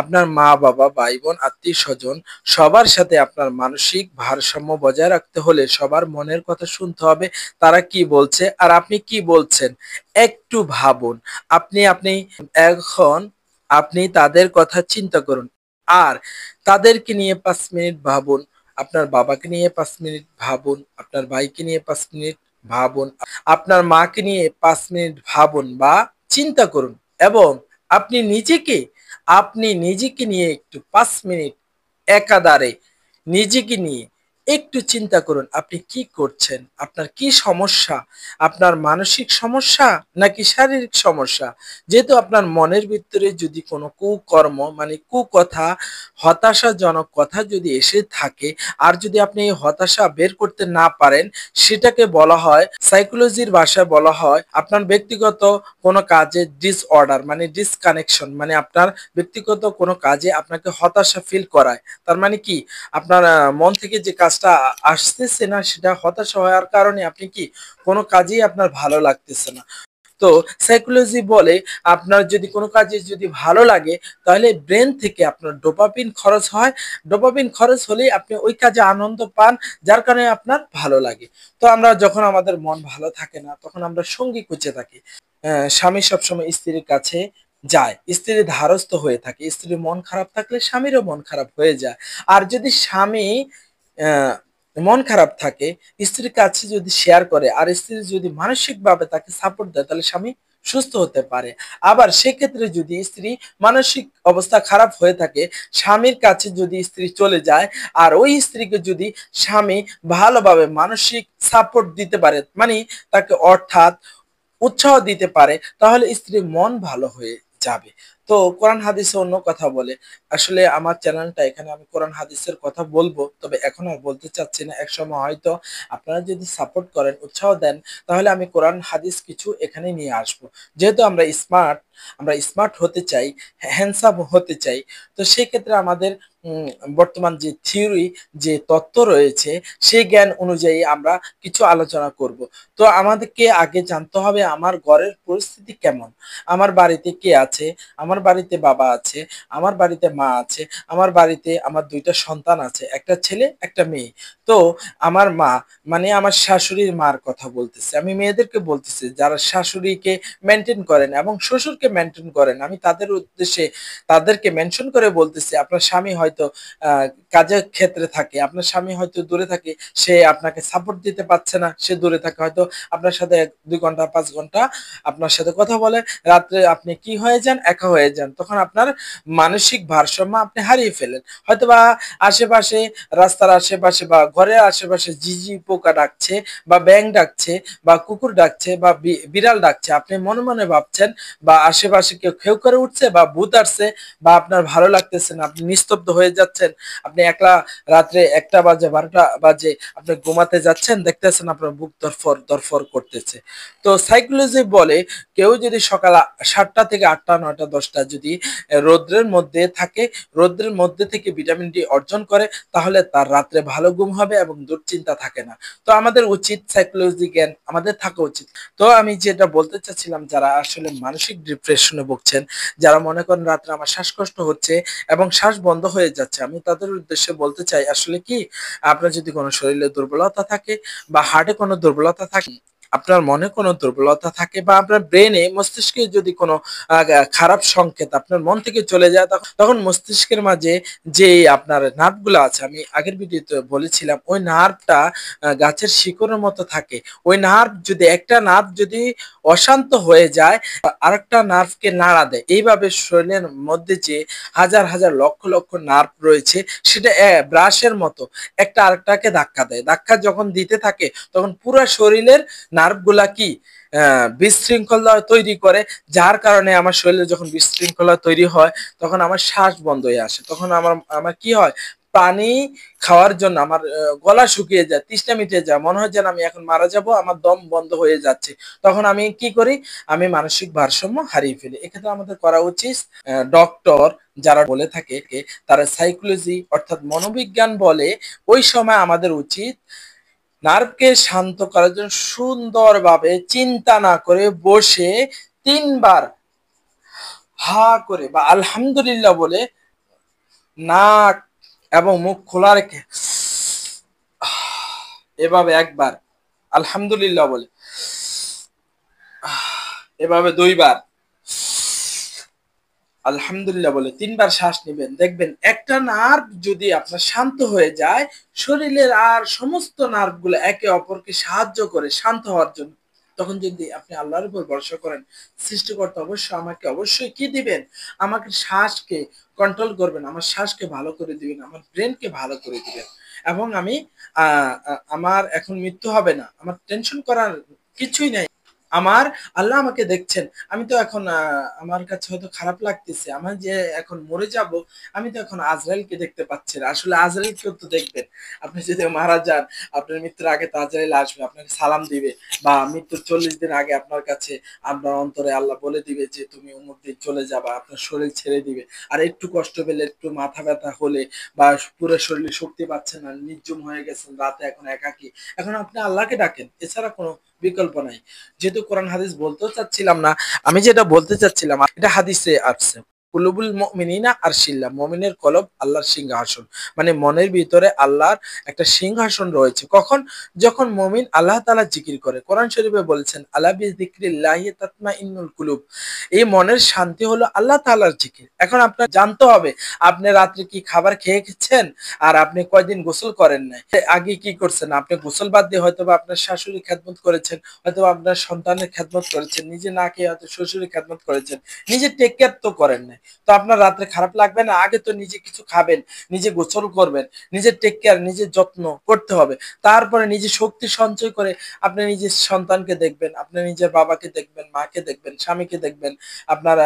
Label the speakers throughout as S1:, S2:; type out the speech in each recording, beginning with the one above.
S1: আপনার মা বাবা, ভাই বোন, আত্মীয় স্বজন সবার সাথে আপনার মানসিক ভারসাম্য বজায় রাখতে হলে সবার মনের কথা শুনতে হবে। তারা কি বলছে আর আপনি কি বলছেন একটু ভাবুন। আপনি এখন আপনি তাদের কথা চিন্তা করুন। আর তাদেরকে নিয়ে 5 মিনিট ভাবুন। আপনার বাবাকে নিয়ে 5 মিনিট ভাবুন, আপনার ভাইকে নিয়ে 5 মিনিট ভাবুন, আপনার মাকে নিয়ে 5 মিনিট ভাবুন বা চিন্তা করুন। এবং আপনি নিজেকে নিয়ে একটু 5 মিনিট একাধারে নিজেকে নিয়ে একটু চিন্তা করুন। আপনি কি করছেন, আপনার কি সমস্যা, আপনার মানসিক সমস্যা নাকি শারীরিক সমস্যা? যেহেতু আপনার মনের ভিতরে যদি কোনো কুকর্ম মানে কুকথা, হতাশাজনক কথা যদি এসে থাকে, আর যদি আপনি এই হতাশা বের করতে না পারেন, সেটাকে বলা হয়, সাইকোলজির ভাষায় বলা হয় আপনার ব্যক্তিগত কোনো কাজে ডিসঅর্ডার মানে ডিসকানেকশন, মানে আপনার ব্যক্তিগত কোনো কাজে আপনাকে হতাশা ফিল করায়। তার মানে কি, আপনার মন থেকে যে কাজটা আসতেছে না, সেটা হতাশা হওয়ার কারণে আপনি কি কোনো কাজেই আপনার ভালো লাগতেছে না। তো সাইকোলজি বলে আপনার যদি কোনো কাজে যদি ভালো লাগে, তাহলে ব্রেন থেকে আপনার ডোপামিন খরচ হয়। ডোপামিন খরচ হলেই আপনি ওই কাজে আনন্দ পান, যার কারণে আপনার ভালো লাগে। তো আমরা যখন আমাদের মন ভালো থাকে না, তখন আমরা সঙ্গী খুঁজে থাকি। স্বামী সবসময় স্ত্রীর কাছে যায়, স্ত্রীর ধারস্থ হয়ে থাকে। স্ত্রীর মন খারাপ থাকলে স্বামীরও মন খারাপ হয়ে যায়। আর যদি স্বামী আহ, মন খারাপ থাকে, স্ত্রীর কাছে যদি শেয়ার করে আর স্ত্রী যদি মানসিকভাবে তাকে সাপোর্ট দেয়, তাহলে স্বামী সুস্থ হতে পারে। আবার সেক্ষেত্রে যদি স্ত্রী মানসিক অবস্থা খারাপ হয়ে থাকে, স্বামীর কাছে যদি স্ত্রী চলে যায় আর ওই স্ত্রীকে যদি স্বামী ভালোভাবে মানসিক সাপোর্ট দিতে পারে, মানে তাকে অর্থাৎ উৎসাহ দিতে পারে, তাহলে স্ত্রীর মন ভালো হয়ে যাবে। তো কোরআন হাদিসে অন্য কথা বলে। আসলে আমার চ্যানেলটা এখানে আমি কোরআন হাদিসের কথা বলবো, তবে এখন আর বলতে চাচ্ছি না। একসময় হয়তো আপনারা যদি সাপোর্ট করেন, উৎসাহ দেন, তাহলে আমি কোরআন হাদিস কিছু এখানে নিয়ে আসবো। যেহেতু আমরা স্মার্ট হতে চাই, হ্যান্ডসাম হতে চাই, তো সেই ক্ষেত্রে আমাদের উম, বর্তমান যে থিওরি, যে তত্ত্ব রয়েছে, সেই জ্ঞান অনুযায়ী আমরা কিছু আলোচনা করব। তো আমাদেরকে আগে জানতে হবে আমার ঘরের পরিস্থিতি কেমন, আমার বাড়িতে কে আছে। আমার বাড়িতে বাবা আছে, আমার বাড়িতে মা আছে, আমার বাড়িতে আমার 2টা সন্তান আছে, একটা ছেলে একটা মেয়ে। তো আমার মা মানে আমার শাশুড়ির মার কথা বলতেছে, আমি মেয়েদেরকে বলতেছি যারা শাশুড়িকে মেনটেন করেন এবং শ্বশুরকে মেনটেন করেন, আমি তাদের উদ্দেশ্যে তাদেরকে মেনশন করে বলতেছি, আপনার স্বামী হয়তো আহ, কাজের ক্ষেত্রে থাকে, আপনার স্বামী হয়তো দূরে থাকে, সে আপনাকে সাপোর্ট দিতে পারছে না, সে দূরে থাকে, হয়তো আপনার সাথে 2 ঘন্টা 5 ঘন্টা আপনার সাথে কথা বলে, রাত্রে আপনি কি হয়ে যান, একা হয়ে যান, তখন আপনার মানসিক ভারসাম্য আপনি হারিয়ে ফেলেন। হয়তো বা আশেপাশে, রাস্তার আশেপাশে বা ঘরের আশেপাশে ঝিঝি পোকা ডাকছে বা ব্যাঙ ডাকছে বা কুকুর ডাকছে বা বিড়াল ডাকছে, আপনি মনে মনে ভাবছেন, বা আশেপাশে কেউ খেউ করে উঠছে বা ভূত আসছে, বা আপনার ভালো লাগতেছে না, আপনি নিস্তব্ধ হয়ে যাচ্ছেন, আপনি একলা রাত্রে 1টা বাজে 12টা বাজে আপনি ঘুমাতে যাচ্ছেন, দেখতেছেন আপনার বুক ধরফর ধরফর করতেছে। তো সাইকোলজি বলে কেউ যদি সকাল 7টা থেকে 8টা 9টা 10টা যদি রৌদ্রের মধ্যে থাকে, রৌদ্রের মধ্যে থেকে ভিটামিন ডি অর্জন করে, তাহলে তার রাত্রে ভালো ঘুম হবে এবং দুশ্চিন্তা থাকে না। তো আমাদের উচিত সাইকোলজি জ্ঞান আমাদের থাকা উচিত। তো আমি যেটা বলতে চাচ্ছিলাম, যারা আসলে মানসিক ডিপ্রেশনে ভুগছেন, যারা মনে করেন রাত্রে আমার শ্বাসকষ্ট হচ্ছে এবং শ্বাস বন্ধ হয়ে যাচ্ছে, আমি তাদের উদ্দেশ্যে বলতে চাই, আসলে কি, আপনার যদি কোনো শরীরে দুর্বলতা থাকে বা হার্টে কোনো দুর্বলতা থাকে, আপনার মনে কোনো দুর্বলতা থাকে, বা আপনার ব্রেনে মস্তিষ্কে যদি কোনো খারাপ সংকেত আপনার মন থেকে চলে যায়, তখন মস্তিষ্কের মাঝে যে আপনার নার্ভগুলো আছে, আমি আগের ভিডিওতে বলেছিলাম, ওই নার্ভটা গাছের শিকড়ের মতো থাকে। ওই নার্ভ যদি, একটা নার্ভ যদি অশান্ত হয়ে যায়, আরেকটা নার্ভকে নাড়া দেয়। এইভাবে শরীরের মধ্যে যে হাজার হাজার লক্ষ লক্ষ নার্ভ রয়েছে, সেটা ব্রাশের মতো একটা আরেকটাকে ধাক্কা দেয়। ধাক্কা যখন দিতে থাকে, তখন পুরো শরীরের নার্ভগুলা কি বিশৃঙ্খলা তৈরি করে, যার কারণে আমার শরীরে যখন বিশৃঙ্খলা তৈরি হয়, তখন আমার শ্বাস বন্ধ হয়ে আসে। তখন আমার আমার কি হয়, পানি খাওয়ার জন্য আমার গলা শুকিয়ে যায়, তৃষ্ণা মিটে যায়, মনে হয় যেন আমি এখন মারা যাব, আমার দম বন্ধ হয়ে যাচ্ছে। তখন আমি কি করি, আমি মানসিক ভারসাম্য হারিয়ে ফেলি। এক্ষেত্রে আমাদের করা উচিত, ডক্টর যারা বলে থাকে, তারা সাইকোলজি অর্থাৎ মনোবিজ্ঞান বলে, ওই সময় আমাদের উচিত নার্ভকে শান্ত করার জন্য সুন্দরভাবে চিন্তা না করে বসে 3 বার হা করে বা আলহামদুলিল্লাহ বলে নাক এবং মুখ খোলা রেখে এভাবে একবার আলহামদুলিল্লাহ বলে, এভাবে দুইবার আলহামদুলিল্লাহ বলে তিনবার শ্বাস নেবেন। দেখবেন একটা নার্ভ যদি আপনার শান্ত হয়ে যায়, শরীরের আর সমস্ত নার্ভ গুলো একে অপরকে সাহায্য করে শান্ত হওয়ার জন্য। তখন যদি আপনি আল্লাহর উপর ভরসা করেন, সৃষ্টিকর্তা আমাকে অবশ্যই কি দিবেন, আমাকে শ্বাসকে কন্ট্রোল করবেন, আমার শ্বাসকে ভালো করে দিবেন, আমার ব্রেনকে ভালো করে দিবেন, এবং আমি আমার এখন মৃত্যু হবে না, আমার টেনশন করার কিছুই নাই। আমার আল্লাহ আমাকে দেখছেন। আমি তো এখন আমার কাছে হয়তো খারাপ লাগতেছে। আমার যে এখন মরে যাব, আমি তো এখন আজরাইলকে দেখতে পাচ্ছি না। আসলে আজরাইলকেও তো দেখবেন। আপনি যদি মারা যান, আপনার মৃত্যুর আগে তো আজরাইল আসবে, আপনাকে সালাম দিবে, বা মৃত্যুর ৪০ দিন আগে আপনার কাছে আপনার অন্তরে আল্লাহ বলে দিবে যে তুমি অমুক দিন চলে যাবা। আপনার শরীর ছেড়ে দিবে। আর একটু কষ্ট পেলে, একটু মাথা ব্যথা হলে বা পুরো শরীরে শক্তি পাচ্ছেন না, নির্জুম হয়ে গেছেন, রাতে এখন একাকী। এখন আপনি আল্লাহকে ডাকেন। এছাড়া কোনো বিকল্প নাই। যেহেতু কোরআন হাদিস বলতেও চাচ্ছিলাম না, আমি যেটা বলতে চাচ্ছিলাম এটা হাদিসে আসছে, কুলুবুল মুমিনিনা আরশিল্লাহ, মুমিনের কলব আল্লাহর সিংহাসন। মানে মনের ভিতরে আল্লাহর একটা সিংহাসন রয়েছে। কখন? যখন মুমিন আল্লাহ তাআলা জিকির করে। কোরআন শরীফে বলেছেন আলা বিযিকরিল্লাহি তাতমাইন্নুল কুলুব। এই মনের শান্তি হলো আল্লাহ তাআলার জিকির। এখন আপনার জানতে হবে আপনি রাত্রে কি খাবার খেয়েছেন, আর আপনি কয়দিন গোসল করেন নাই। আগে কি করছেন? আপনি গোসল বাদ দিয়ে হয়তোবা আপনার শাশুড়ির খেদমত করেছেন, হয়তোবা আপনার সন্তানের খেদমত করেছেন, নিজে না খেয়ে হয়তো শ্বশুরের খেদমত করেছেন, নিজে টেক কেয়ার তো করেন নাই। তো আপনার রাত্রে খারাপ লাগবে না? আগে তো নিজে কিছু খাবেন, নিজে গোসল করবেন, নিজের টেক কেয়ার, নিজের যত্ন করতে হবে। তারপরে নিজে শক্তি সঞ্চয় করে আপনি নিজের সন্তানকে দেখবেন, আপনি নিজের বাবাকে দেখবেন, মাকে দেখবেন, স্বামীকে দেখবেন, আপনার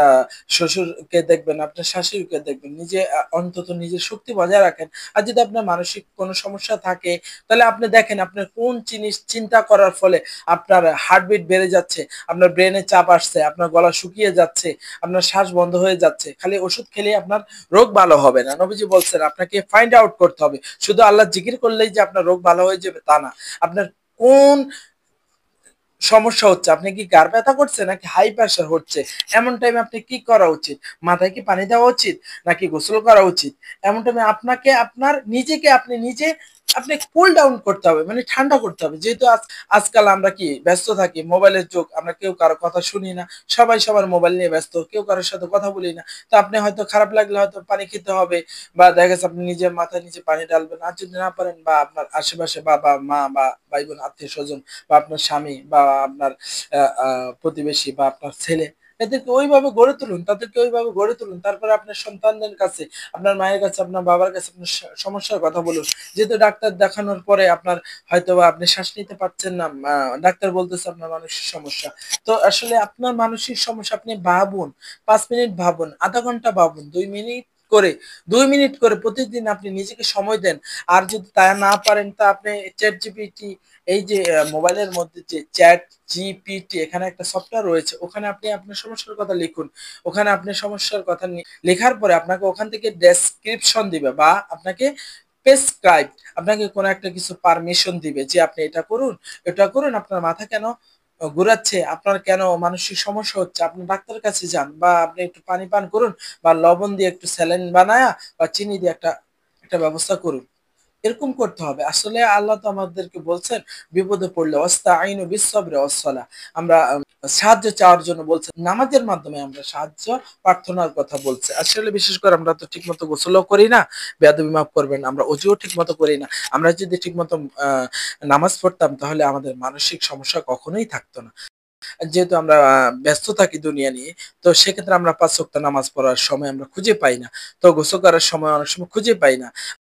S1: শ্বশুরকে দেখবেন, আপনার শাশুড়িকে দেখবেন। নিজে অন্তত নিজের শক্তি বজায় রাখেন। আর যদি আপনার মানসিক কোনো সমস্যা থাকে, তাহলে আপনি দেখেন আপনার কোন জিনিস চিন্তা করার ফলে আপনার হার্টবিট বেড়ে যাচ্ছে, আপনার ব্রেনে চাপ আসছে, আপনার গলা শুকিয়ে যাচ্ছে, আপনার শ্বাস বন্ধ হয়ে যাচ্ছে। খালি ওষুধ খেলে আপনার রোগ ভালো হবে না। নবীজি বলছেন আপনাকে ফাইন্ড আউট করতে হবে। শুধু আল্লাহ জিকির করলেই যে আপনার রোগ ভালো হয়ে যাবে তা না। আপনার কোন সমস্যা হচ্ছে, আপনি কি গার ব্যথা করছে নাকি হাই প্রেশার হচ্ছে, এমন টাইমে আপনি কি করা উচিত? মাথায় কি পানি দেওয়া উচিত নাকি গোসল করা উচিত? এমন টাইমে আপনাকে আপনার নিজেকে আপনি নিজে আপনি কুল ডাউন করতে হবে, মানে ঠান্ডা করতে হবে। যেহেতু আজকাল আমরা কি ব্যস্ত থাকি, মোবাইলের যুগ, আমরা কেউ কারো কথা শুনি না, সবাই সবার মোবাইল নিয়ে ব্যস্ত, কেউ কারোর সাথে কথা বলি না। তো আপনি হয়তো খারাপ লাগলে হয়তো পানি খেতে হবে, বা দেখা গেছে আপনি নিজের মাথায় নিচে পানি ঢালবেন। আর যদি না পারেন, বা আপনার আশেপাশে বাবা মা বা ভাই বোন আত্মীয় স্বজন বা আপনার স্বামী বা আপনার প্রতিবেশী বা আপনার ছেলে, এদেরকে ওইভাবে গড়ে তুলুন, তাদেরকে ওইভাবে গড়ে তুলুন। তারপরে আপনার সন্তানদের কাছে, আপনার মায়ের কাছে, আপনার বাবার কাছে আপনার সমস্যার কথা বলুন। যেহেতু ডাক্তার দেখানোর পরে আপনার হয়তো বা আপনি শ্বাস নিতে পারছেন না, ডাক্তার বলতেছে আপনার মানসিক সমস্যা। তো আসলে আপনার মানসিক সমস্যা আপনি ভাবুন, ৫ মিনিট ভাবুন, আধা ঘন্টা ভাবুন, ২ মিনিট করে, ২ মিনিট করে প্রতিদিন আপনি নিজেকে সময় দেন। আর যদি তা না পারেন, তা আপনি চ্যাট জিপিটি, এই যে মোবাইলের মধ্যে যে চ্যাট জিপিটি, এখানে একটা সফটওয়্যার রয়েছে, ওখানে আপনি আপনার সমস্যার কথা লিখুন। ওখানে আপনি সমস্যার কথা লেখার পরে আপনাকে ওখান থেকে ডেসক্রিপশন দিবে, বা আপনাকে প্রেসক্রাইব, আপনাকে কোনো একটা কিছু পারমিশন দিবে যে আপনি এটা করুন, এটা করুন। আপনার মাথা কেন ঘুরাচ্ছে, আপনার কেন মানসিক সমস্যা হচ্ছে, আপনি ডাক্তারের কাছে যান, বা আপনি একটু পানি পান করুন, বা লবণ দিয়ে একটু স্যালাইন বানায়া বা চিনি দিয়ে একটা একটা ব্যবস্থা করুন। এরকম করতে হবে। আসলে আল্লাহ তো আমাদেরকে বলছেন বিপদে পড়লে ওয়াস্তাঈনু বিস-সাবরি ওয়াস-সালাহ। আমরা সাহায্য চাওয়ার জন্য বলছেন। নামাজের মাধ্যমে আমরা সাহায্য প্রার্থনার কথা বলছে। আসলে বিশেষ করে আমরা তো ঠিকমতো গোসলও করি না। বেয়াদবি মাফ করবেন। আমরা অজুও ঠিকমতো করি না। আমরা যদি ঠিকমতো নামাজ পড়তাম, তাহলে আমাদের মানসিক সমস্যা কখনোই থাকতো না। যেহেতু আমরা ব্যস্ত থাকি দুনিয়া নিয়ে, তো সেক্ষেত্রে আমরা ৫ ওয়াক্ত নামাজ পড়ার সময় আমরা খুঁজে পাই না। তো গোসল করার সময় অনেক সময় খুঁজে পাই না।